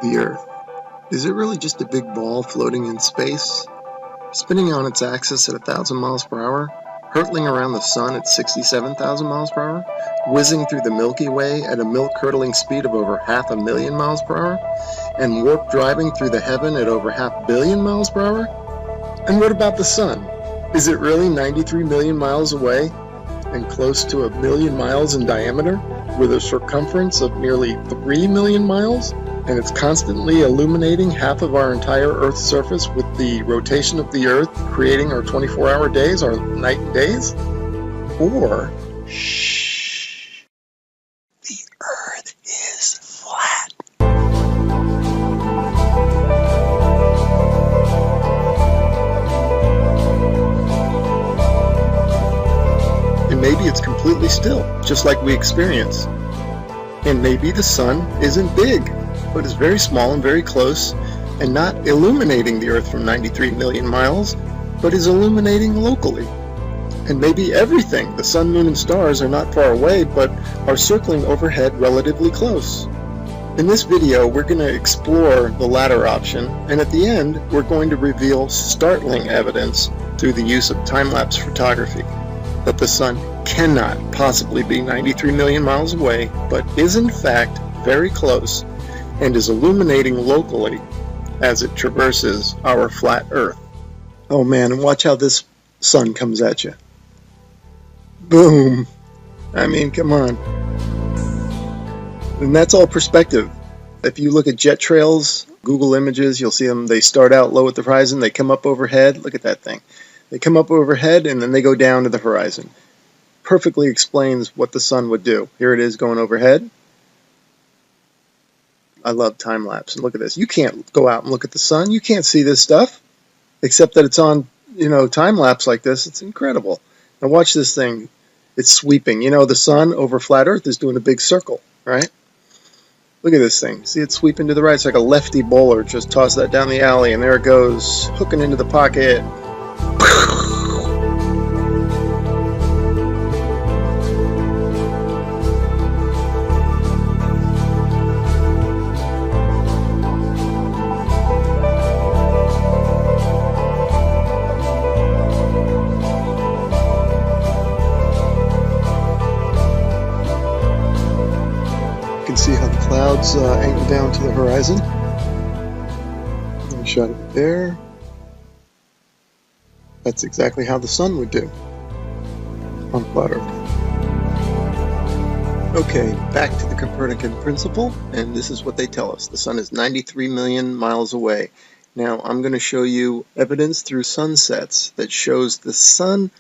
The Earth. Is it really just a big ball floating in space? Spinning on its axis at 1,000 miles per hour? Hurtling around the sun at 67,000 miles per hour? Whizzing through the Milky Way at a milk-curdling speed of over 500,000 miles per hour? And warp driving through the heaven at over 500 million miles per hour? And what about the sun? Is it really 93 million miles away and close to 1 million miles in diameter, with a circumference of nearly 3 million miles? And it's constantly illuminating half of our entire Earth's surface with the rotation of the Earth, creating our 24-hour days, our night and days? Or, shh, the Earth is flat. And maybe it's completely still, just like we experience. And maybe the sun isn't big, but is very small and very close, and not illuminating the Earth from 93 million miles, but is illuminating locally. And maybe everything, the sun, moon, and stars, are not far away, but are circling overhead relatively close. In this video, we're going to explore the latter option, and at the end, we're going to reveal startling evidence through the use of time-lapse photography that the sun cannot possibly be 93 million miles away, but is in fact very close, and is illuminating locally as it traverses our flat Earth. Oh man, and watch how this sun comes at you. Boom! I mean, come on. And that's all perspective. If you look at jet trails, Google Images, you'll see them, they start out low at the horizon, they come up overhead. Look at that thing. They come up overhead and then they go down to the horizon. Perfectly explains what the sun would do. Here it is going overhead. I love time-lapse. And look at this. You can't go out and look at the sun. You can't see this stuff, except that it's on, time-lapse like this. It's incredible. Now watch this thing. It's sweeping. The sun over flat Earth is doing a big circle, right? Look at this thing. See it sweeping to the right? It's like a lefty bowler. Just toss that down the alley, and there it goes, hooking into the pocket. See how the clouds angle down to the horizon. I shot it there. That's exactly how the sun would do on flat Earth. Okay, back to the Copernican principle, and this is what they tell us. The sun is 93 million miles away. Now, I'm going to show you evidence through sunsets that shows the sun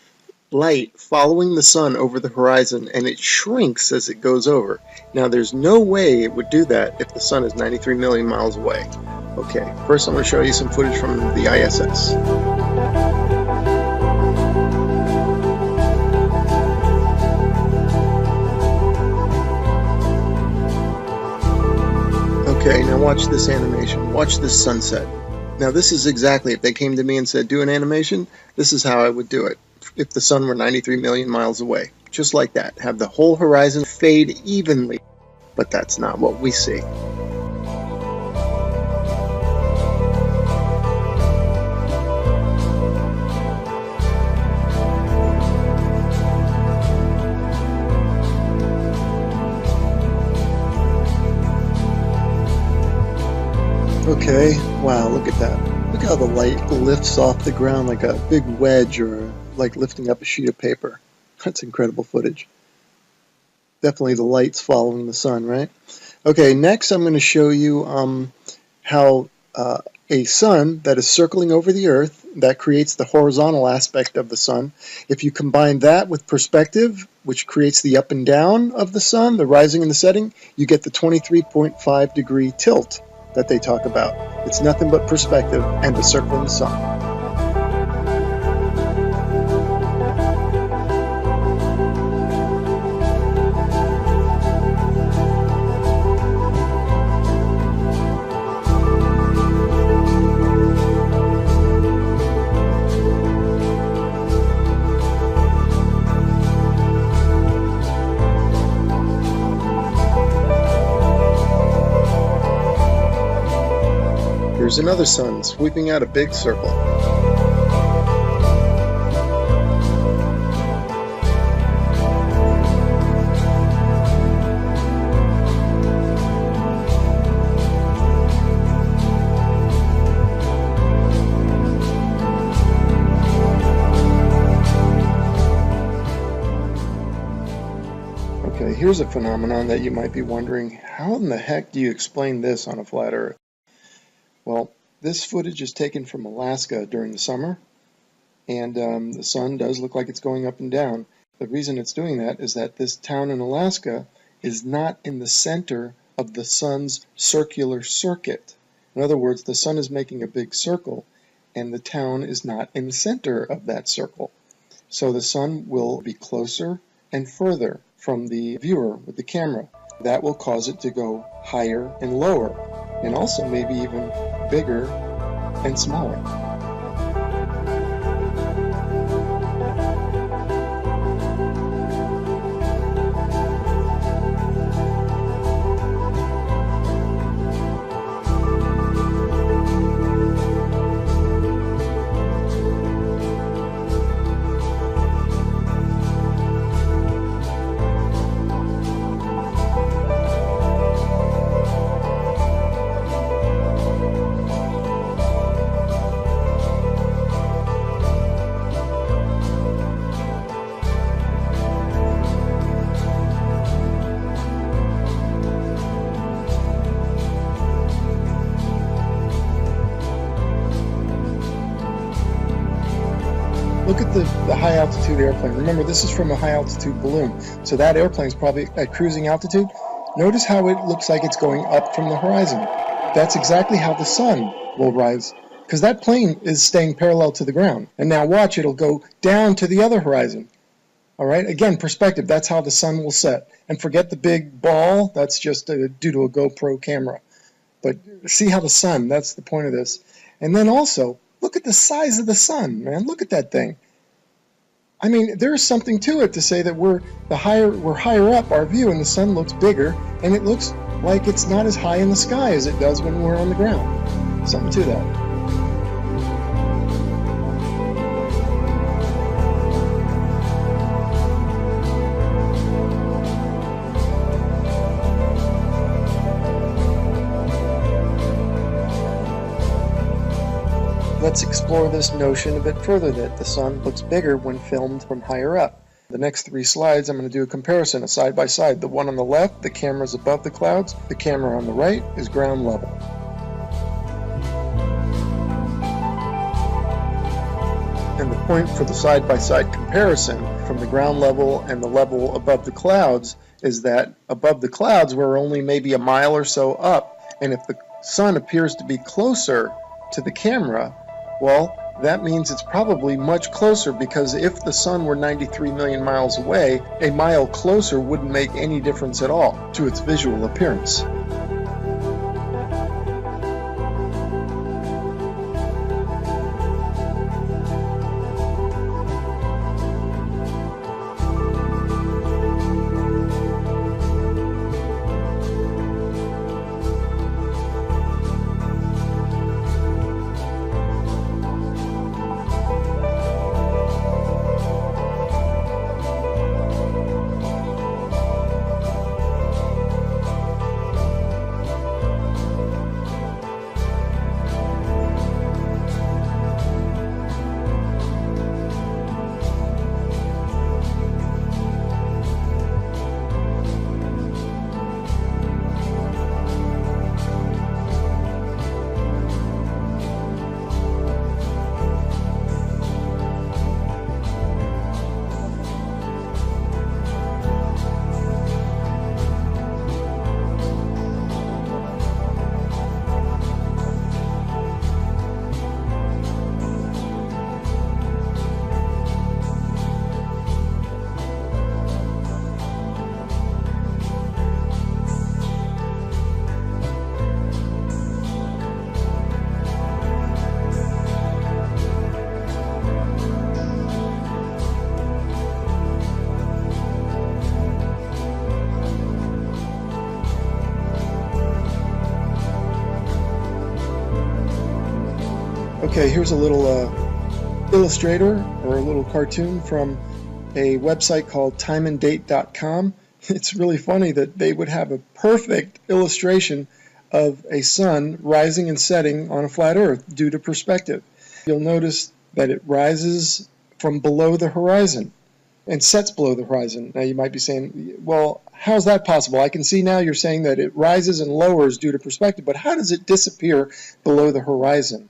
light following the sun over the horizon, and it shrinks as it goes over. Now there's no way it would do that if the sun is 93 million miles away. Okay, first I'm going to show you some footage from the ISS. Okay, now watch this animation. Watch this sunset. Now this is exactly, if they came to me and said do an animation, this is how I would do it. If the sun were 93 million miles away. Just like that. Have the whole horizon fade evenly. But that's not what we see. Okay, wow, look at that. Look how the light lifts off the ground like a big wedge, or like lifting up a sheet of paper. That's incredible footage. Definitely the light's following the sun, right? Okay, next I'm going to show you how a sun that is circling over the Earth, that creates the horizontal aspect of the sun. If you combine that with perspective, which creates the up and down of the sun, the rising and the setting, you get the 23.5 degree tilt that they talk about. It's nothing but perspective and the circling the sun. Here's another sun sweeping out a big circle. Okay, here's a phenomenon that you might be wondering, how in the heck do you explain this on a flat Earth? Well, this footage is taken from Alaska during the summer, and the sun does look like it's going up and down. The reason it's doing that is that this town in Alaska is not in the center of the sun's circular circuit. In other words, the sun is making a big circle, and the town is not in the center of that circle. So the sun will be closer and further from the viewer with the camera. That will cause it to go higher and lower, and also maybe even bigger and smaller. Look at the high altitude airplane. Remember, this is from a high altitude balloon, so that airplane is probably at cruising altitude. Notice how it looks like it's going up from the horizon. That's exactly how the sun will rise, because that plane is staying parallel to the ground. And now watch, it'll go down to the other horizon. All right, again, perspective, that's how the sun will set. And forget the big ball, that's just due to a GoPro camera. But see how the sun, that's the point of this. And then also, look at the size of the sun, man. Look at that thing. I mean, there is something to it to say that we're higher up our view and the sun looks bigger, and it looks like it's not as high in the sky as it does when we're on the ground. Something to that. Let's explore this notion a bit further, that the sun looks bigger when filmed from higher up. The next 3 slides, I'm going to do a comparison, a side by side. The one on the left, the camera is above the clouds. The camera on the right is ground level. And the point for the side-by-side comparison from the ground level and the level above the clouds is that above the clouds we're only maybe a mile or so up, and if the sun appears to be closer to the camera, well, that means it's probably much closer, because if the sun were 93 million miles away, a mile closer wouldn't make any difference at all to its visual appearance. Okay, here's a little illustrator or a little cartoon from a website called timeanddate.com. It's really funny that they would have a perfect illustration of a sun rising and setting on a flat earth due to perspective. You'll notice that it rises from below the horizon and sets below the horizon. Now you might be saying, well, how's that possible? I can see now you're saying that it rises and lowers due to perspective, but how does it disappear below the horizon?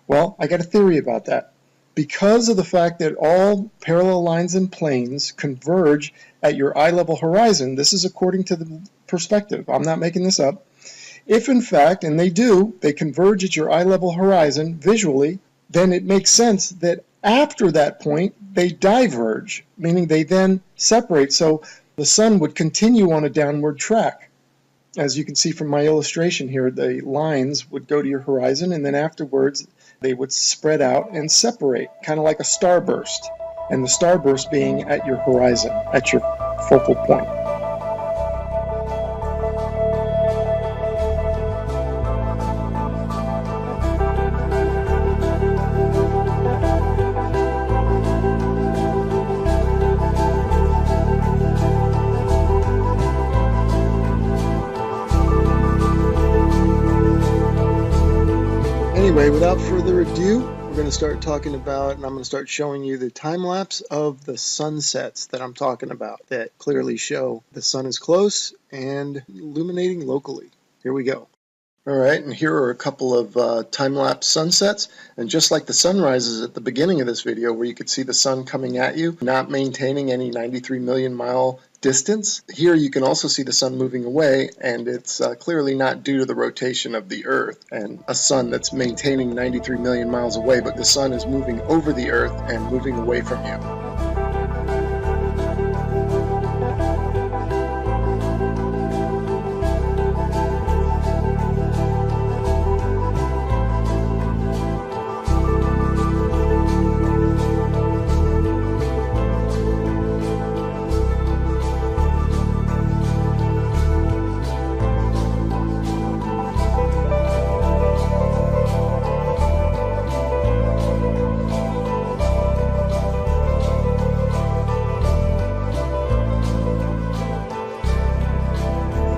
Well, I got a theory about that. Because of the fact that all parallel lines and planes converge at your eye level horizon, this is according to the perspective, I'm not making this up. If in fact, and they do, they converge at your eye level horizon visually, then it makes sense that after that point they diverge, meaning they then separate. So the sun would continue on a downward track. As you can see from my illustration here, the lines would go to your horizon, and then afterwards they would spread out and separate, kind of like a starburst, and the starburst being at your horizon, at your focal point. Anyway, without further ado, we're going to start talking about, and I'm going to start showing you the time lapse of the sunsets that I'm talking about that clearly show the sun is close and illuminating locally. Here we go. All right, and here are a couple of time-lapse sunsets, and just like the sunrises at the beginning of this video where you could see the sun coming at you, not maintaining any 93 million mile distance, here you can also see the sun moving away, and it's clearly not due to the rotation of the Earth and a sun that's maintaining 93 million miles away, but the sun is moving over the Earth and moving away from you.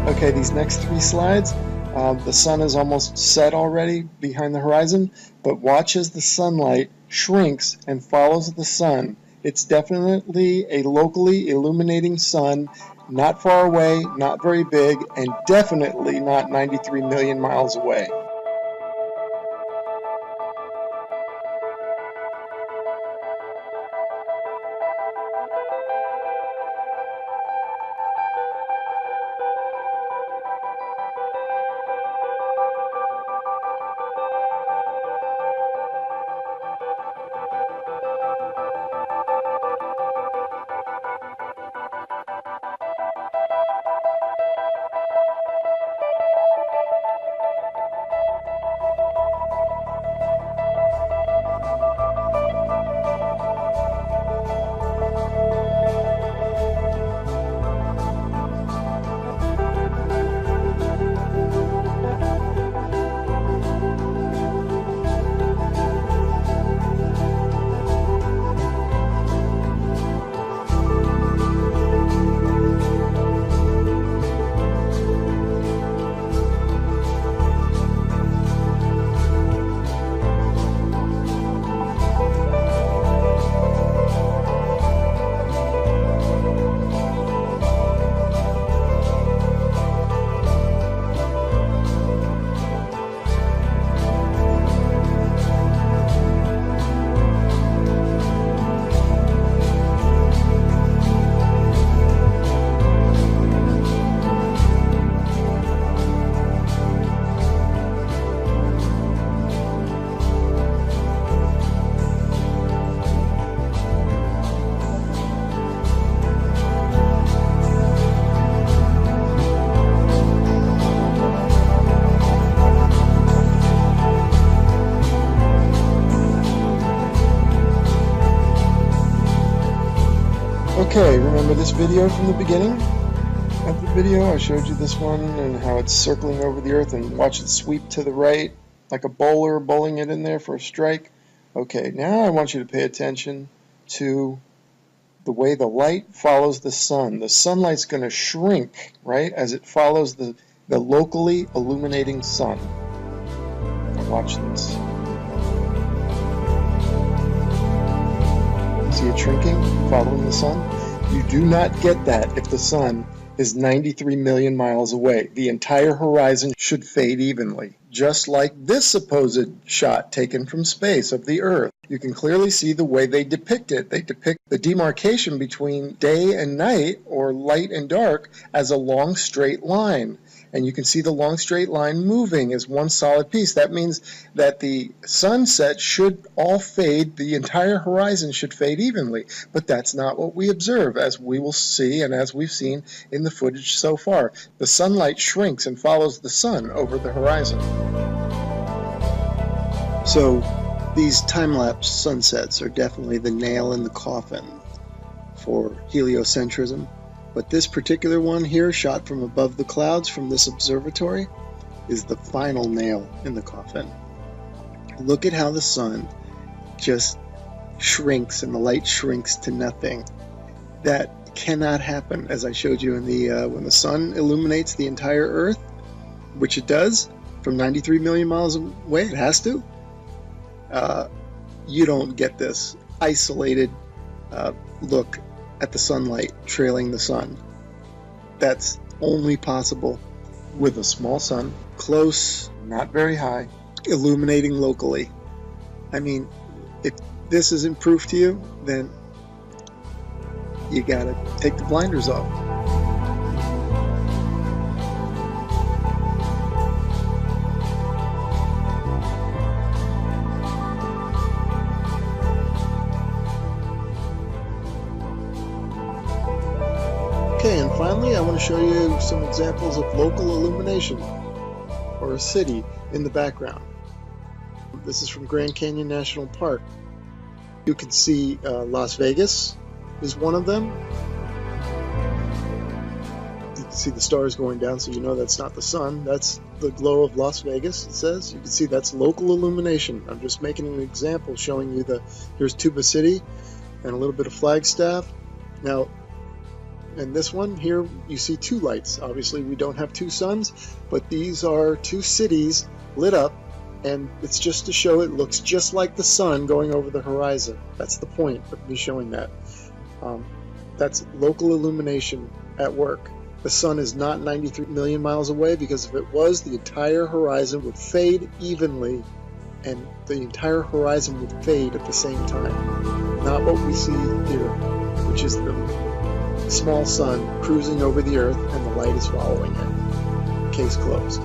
Okay, these next three slides, the sun is almost set already behind the horizon, but watch as the sunlight shrinks and follows the sun. It's definitely a locally illuminating sun, not far away, not very big, and definitely not 93 million miles away. Okay, remember this video from the beginning of the video? I showed you this one and how it's circling over the Earth, and watch it sweep to the right like a bowler bowling it in there for a strike. Okay, now I want you to pay attention to the way the light follows the sun. The sunlight's going to shrink, right, as it follows the locally illuminating sun. Now watch this. See it shrinking, following the sun? You do not get that if the sun is 93 million miles away. The entire horizon should fade evenly, just like this supposed shot taken from space of the Earth. You can clearly see the way they depict it. They depict the demarcation between day and night, or light and dark, as a long straight line. And you can see the long straight line moving as one solid piece. That means that the sunset should all fade, the entire horizon should fade evenly. But that's not what we observe, as we will see and as we've seen in the footage so far. The sunlight shrinks and follows the sun over the horizon. So these time-lapse sunsets are definitely the nail in the coffin for heliocentrism. But this particular one here, shot from above the clouds from this observatory, is the final nail in the coffin. Look at how the sun just shrinks and the light shrinks to nothing. That cannot happen, as I showed you in the when the sun illuminates the entire Earth, which it does, from 93 million miles away, it has to. You don't get this isolated look at the sunlight trailing the sun. That's only possible with a small sun, close, not very high, illuminating locally. I mean, if this isn't proof to you, then you gotta take the blinders off. Okay, and finally I want to show you some examples of local illumination, or a city in the background. This is from Grand Canyon National Park. You can see Las Vegas is one of them. You can see the stars going down, so you know that's not the sun. That's the glow of Las Vegas, it says. You can see that's local illumination. I'm just making an example showing you here's Tuba City and a little bit of Flagstaff. Now, in this one here, you see two lights. Obviously, we don't have two suns, but these are two cities lit up, and it's just to show it looks just like the sun going over the horizon. That's the point of me showing that. That's local illumination at work. The sun is not 93 million miles away, because if it was, the entire horizon would fade evenly, and the entire horizon would fade at the same time. Not what we see here, which is the small sun cruising over the Earth, and the light is following it. Case closed.